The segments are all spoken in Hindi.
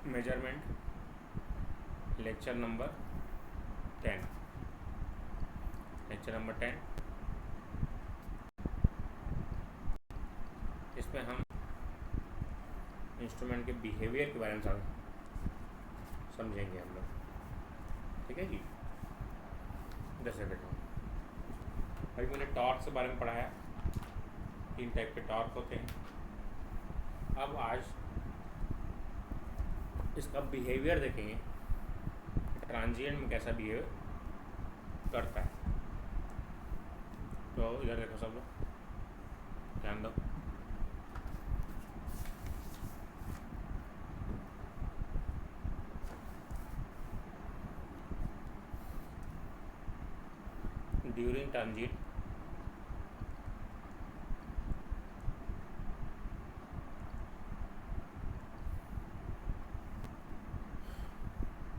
Measurement lecture number 10। इसमें हम इंस्ट्रूमेंट के बिहेवियर के बारे में समझेंगे हम लोग। ठीक है जी। जैसे देखो, अभी मैंने टॉर्क के बारे में पढ़ाया, 3 टाइप के टॉर्क होते हैं। अब आज इसका बिहेवियर देखेंगे, ट्रांजिएंट में कैसा बिहेव करता है। तो इधर देखो सब लोग, ध्यान दो। During transit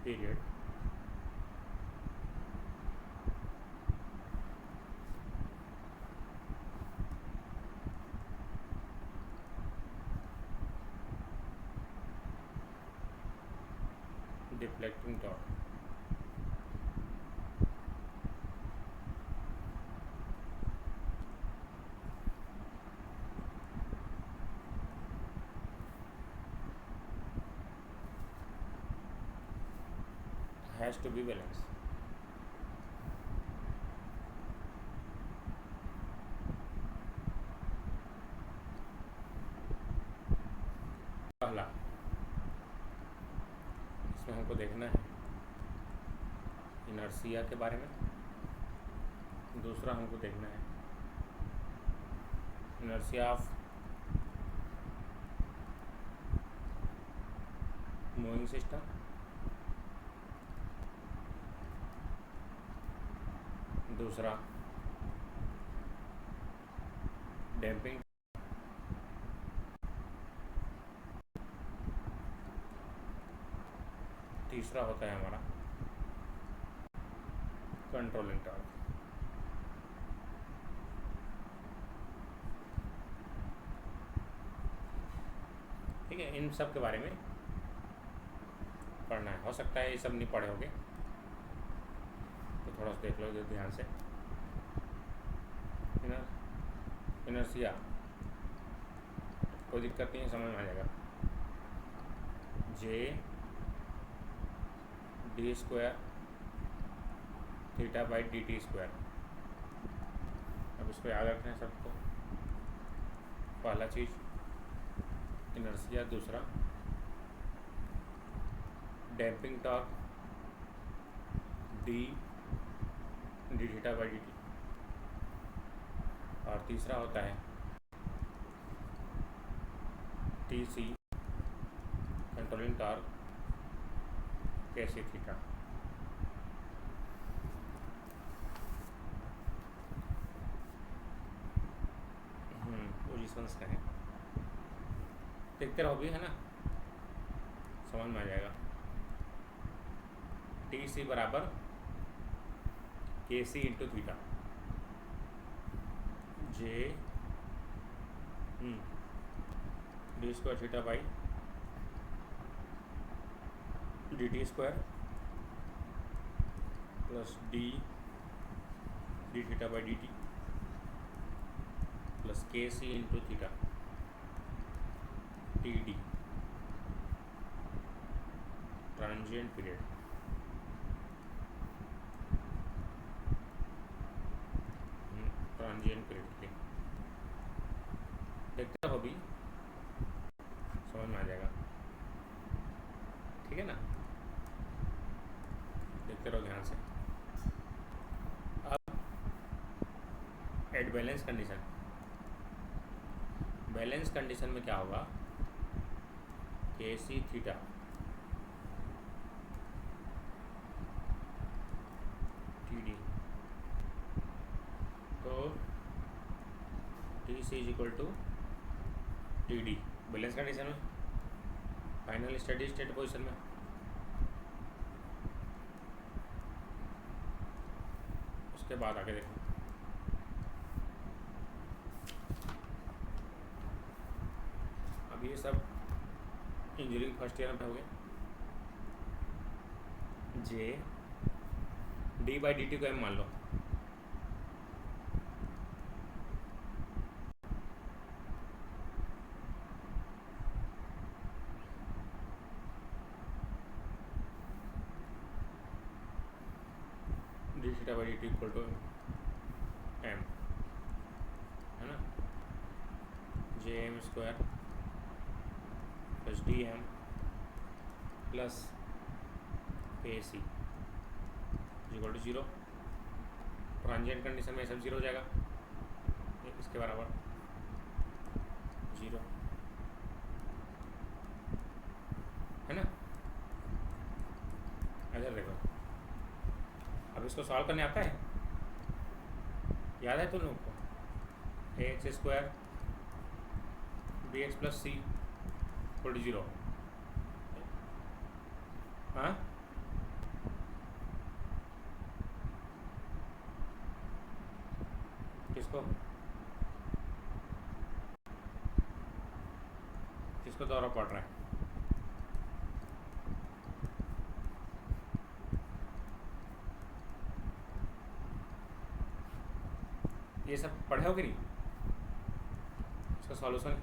period deflecting torque has to be balanced। पहला, इसमें हमको देखना है इनर्शिया के बारे में। दूसरा हमको देखना है इनर्शिया ऑफ मूविंग सिस्टम। दूसरा डैम्पिंग। तीसरा होता है हमारा कंट्रोलिंग टॉर्क। ठीक है, इन सब के बारे में पढ़ना है। हो सकता है ये सब नहीं पढ़े होगे, तो थोड़ा सा देख लो ध्यान से। इनर्शिया कोई दिक्कत नहीं है, समझ में आ जाएगा। J d square theta by d t square. अब इसको याद रखना है सबको। पहला चीज़ इनर्शिया, दूसरा damping torque d theta by d t, और तीसरा होता है टी सी कंट्रोलिंग टॉर्क कैसे थीटा। पोजिशंस का है, देखते रहो भी, है ना, समझ में आ जाएगा। टी सी बराबर K C into theta. J d square theta by d t square plus d theta by d t plus K C into theta T D transient period. Transient period के देखते रहो भी, समझ में आ जाएगा। ठीक है ना, देखते रहो ध्यान से। अब at balance condition, balance condition में क्या होगा, K C theta T D, तो T C is equal to T D balance condition में, फाइनल स्टेडी स्टेट पोजिशन में। उसके बाद आगे देखो, अब ये सब इंजीनियरिंग फर्स्ट ईयर में हो गए। J d by d t को एम मान लो, d theta by d t equal to M, है ना, J M square plus D M plus A C equal to zero. Transient condition में सब जीरो हो जाएगा, इसके बराबर जीरो, है ना। इधर देखो, अब इसको सॉल्व करने आता है, याद है तुम लोगों को, A X square B X plus C equal to zero. हाँ, किसको किसको दौरा पड़ रहा है? ये सब पढ़े हो कि नहीं, इसका सॉल्यूशन,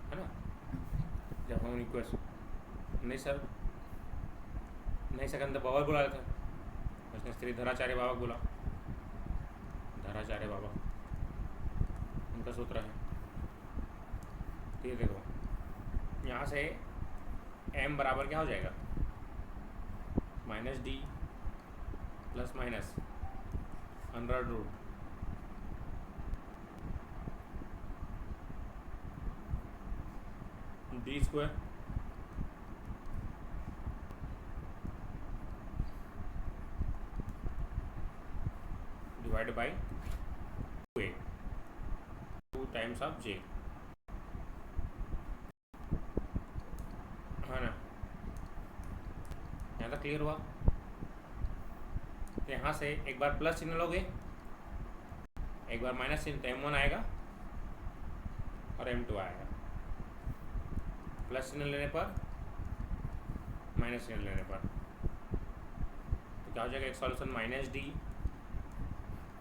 है ना। जब हम रिक्वेस्ट नहीं सर, नहीं सकंद बाबा बुला रहा था, उसने श्री धराचार्य बाबा बोला, धराचार्य बाबा उनका सूत्र है। तो ये देखो, यहाँ से m बराबर क्या हो जाएगा, minus D plus minus under root D square divide by 2a, 2 times of j, है ना। यहाँ तक क्लियर हुआ। तो यहाँ से एक बार प्लस चिन्ह लोगे, एक बार माइनस चिन्ह, तो m1 आएगा और m2 आएगा। प्लस चिन्ह लेने पर, माइनस चिन्ह लेने पर, तो क्या हो जाएगा, एक solution minus D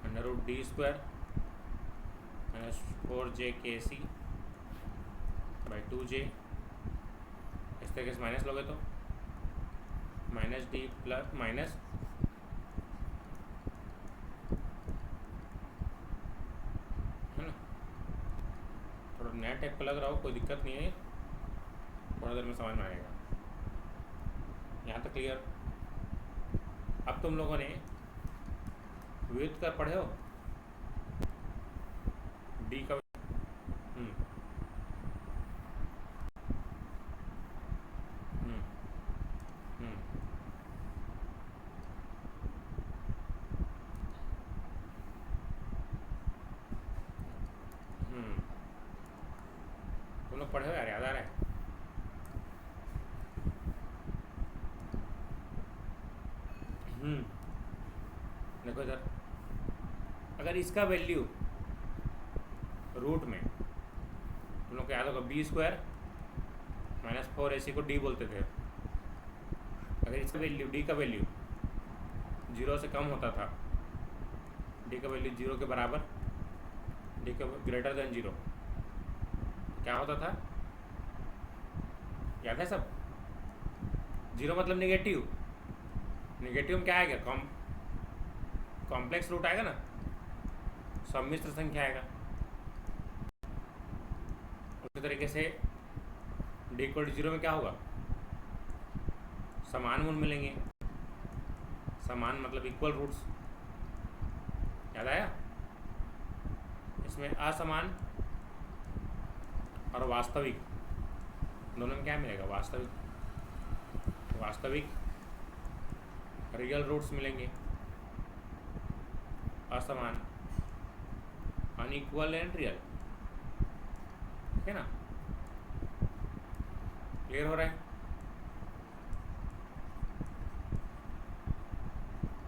under root D square minus 4j K C by 2j, इस तरीके से माइनस लोगे तो माइनस डी प्लस माइनस है ना। थोड़ा नया टाइप का लग रहा हो, कोई दिक्कत नहीं है, थोड़ा देर में समझ में आएगा। यहाँ तक क्लियर। अब तुम लोगों ने व्युत्क्रम पढ़े हो, डी का तुम लोग पढ़े हो यार, याद आ रहा है। देखो इधर, अगर इसका वैल्यू रूट में, तुम लोग को याद होगा बी स्क्वायर माइनस 4ac को डी बोलते थे। अगर इसका वैल्यू, डी का वैल्यू 0 से कम होता था, डी का वैल्यू 0 के बराबर, डी का ग्रेटर देन 0, क्या होता था, याद है सब? 0 मतलब नेगेटिव, नेगेटिव में क्या आएगा, कॉम्प्लेक्स रूट आएगा ना, सम्मिश्र संख्या आएगा। उसी तरीके से डी इक्वल टू 0 में क्या होगा, समान मूल मिलेंगे, समान मतलब इक्वल रूट्स, याद आया। इसमें असमान और वास्तविक दोनों में क्या मिलेगा, वास्तविक रियल रूट्स मिलेंगे, असमान अनइक्वल एंड रियल, ठीक है ना। क्लियर हो रहा है?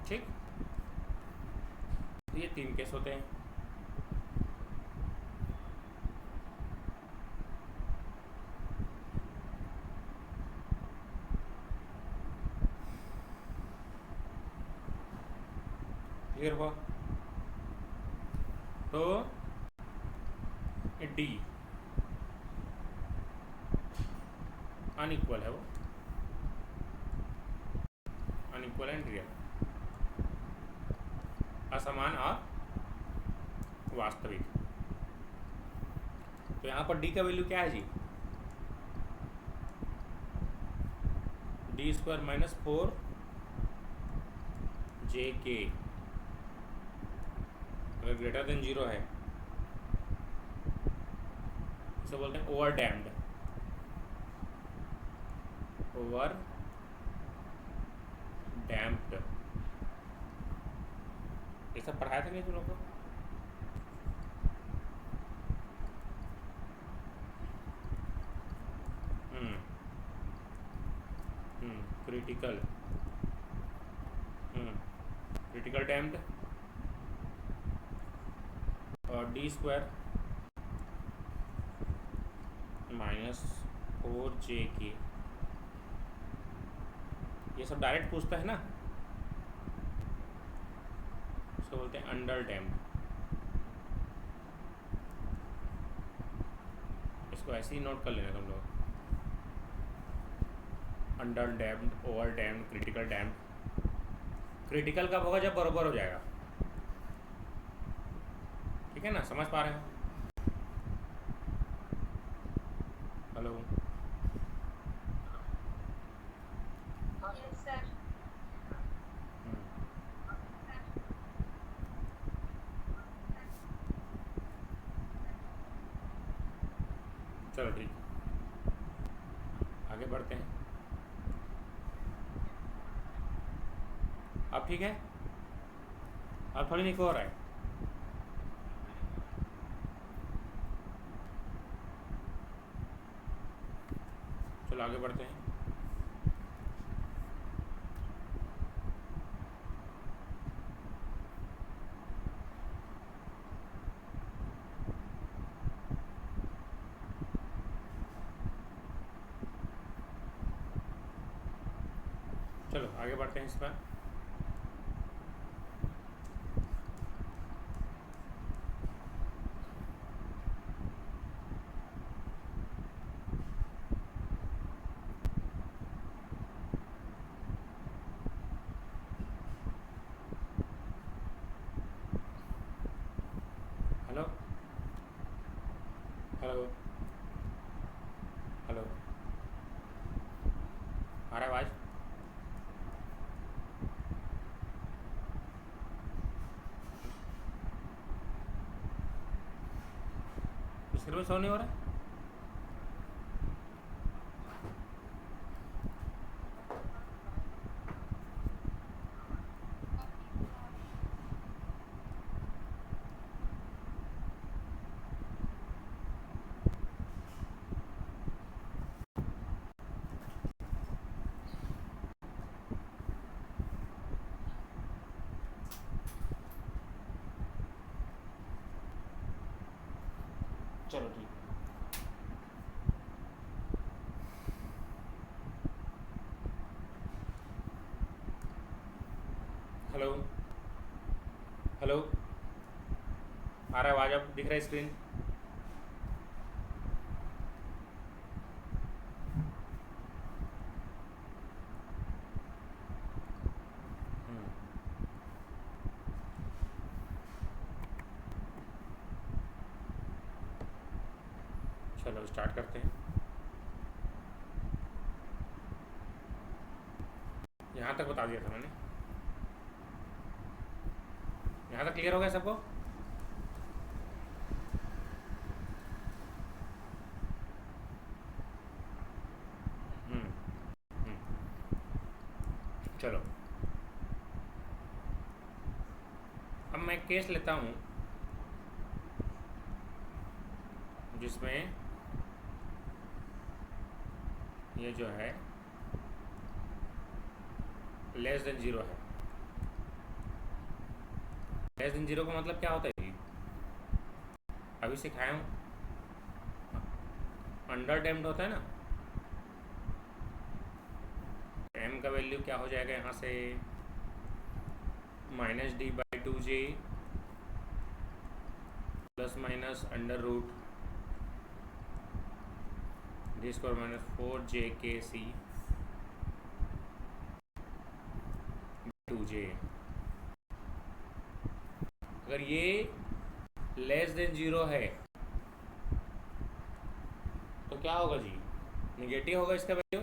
ठीक, तो ये 3 केस होते हैं। क्लियर हुआ? तो डी अनइक्वल है, वो अनइक्वल एंड रियल, असमान और वास्तविक। तो यहाँ पर डी का वैल्यू क्या है जी? डी स्क्वायर माइनस 4 जे के, अगर ग्रेटर देन 0 है इसे बोलते हैं ओवर डैम्ड। ओवर डैम्प्ड, ये सब पढ़ाया था नहीं तुम लोग को? क्रिटिकल, क्रिटिकल डैम्प्ड और डी स्क्वायर माइनस 4 जे के, ये सब डायरेक्ट पूछता है ना, इसको बोलते हैं अंडर डैम्प्ड। इसको ऐसे ही नोट कर लेना तुम लोग, under damped, over damped, critical damped. Critical कब होगा? जब बराबर हो जाएगा, ठीक है ना? समझ पा रहे हो? हेलो, चलो ठीक, आगे बढ़ते हैं। अब ठीक है? अब थोड़ी नहीं हो रहा है? चलो आगे बढ़ते हैं। चलो आगे बढ़ते हैं इस पर। हेलो हेलो हेलो, आ रहा है आवाज़? सिर में सो नहीं हो रहा? चलो ठीक, हेलो हेलो, आ रहा है आवाज़? अब दिख रहा है स्क्रीन? चलो स्टार्ट करते हैं। यहाँ तक बता दिया था मैंने, यहाँ तक क्लियर हो गया सबको? चलो अब मैं केस लेता हूँ जिसमें ये जो है लेस देन 0 है। लेस देन 0 का मतलब क्या होता है? अभी सिखाया हूँ, अंडर डैम्प्ड होता है ना, m का वैल्यू क्या हो जाएगा यहाँ से? -d/d 2j plus minus under root D square minus 4jkc 2j। अगर ये लेस देन 0 है तो क्या होगा जी? निगेटिव होगा इसका वैल्यू।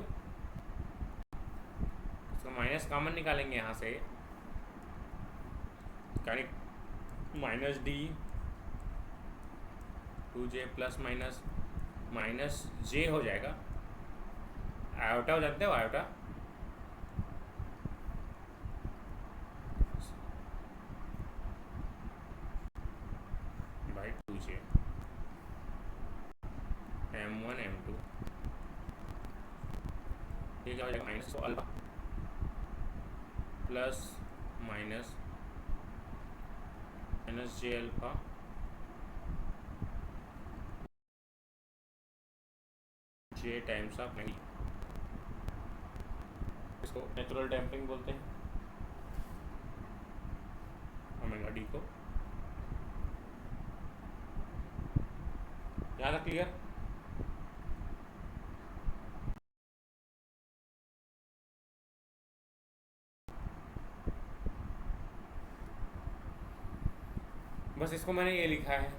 इसका माइनस कॉमन निकालेंगे यहाँ से, minus D 2j plus minus minus J हो जाएगा। आयोटा हो जानते हो, iota by 2j m1 m2 ये क्या हो जाएगा? Minus alpha plus minus minus J alpha J times of नहीं, इसको नेचुरल डैम्पिंग बोलते हैं ओमेगा डी को। यहाँ तक क्लियर? बस इसको मैंने ये लिखा है,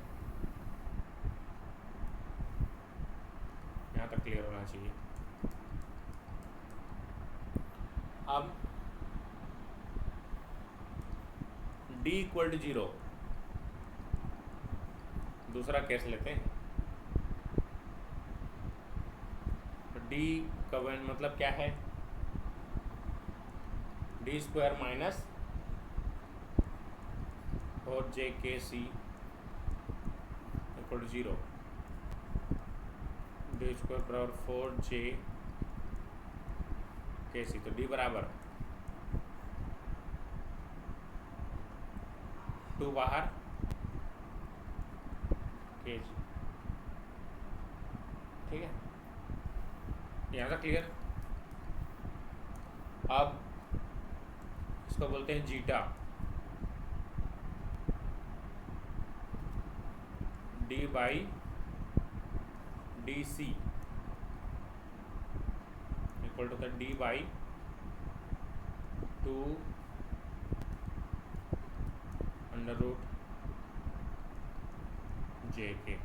यहाँ तक क्लियर होना चाहिए। अब d इक्वल टू 0 दूसरा केस लेते हैं। तो d का मतलब क्या है? D square minus 4jkc equal to 0, D square बराबर 4jkc। तो d बराबर 2 बाहर kg, ठीक है? यहाँ तक क्लियर? अब इसको बोलते हैं zeta, d by d C equal to the D by 2 under root J के।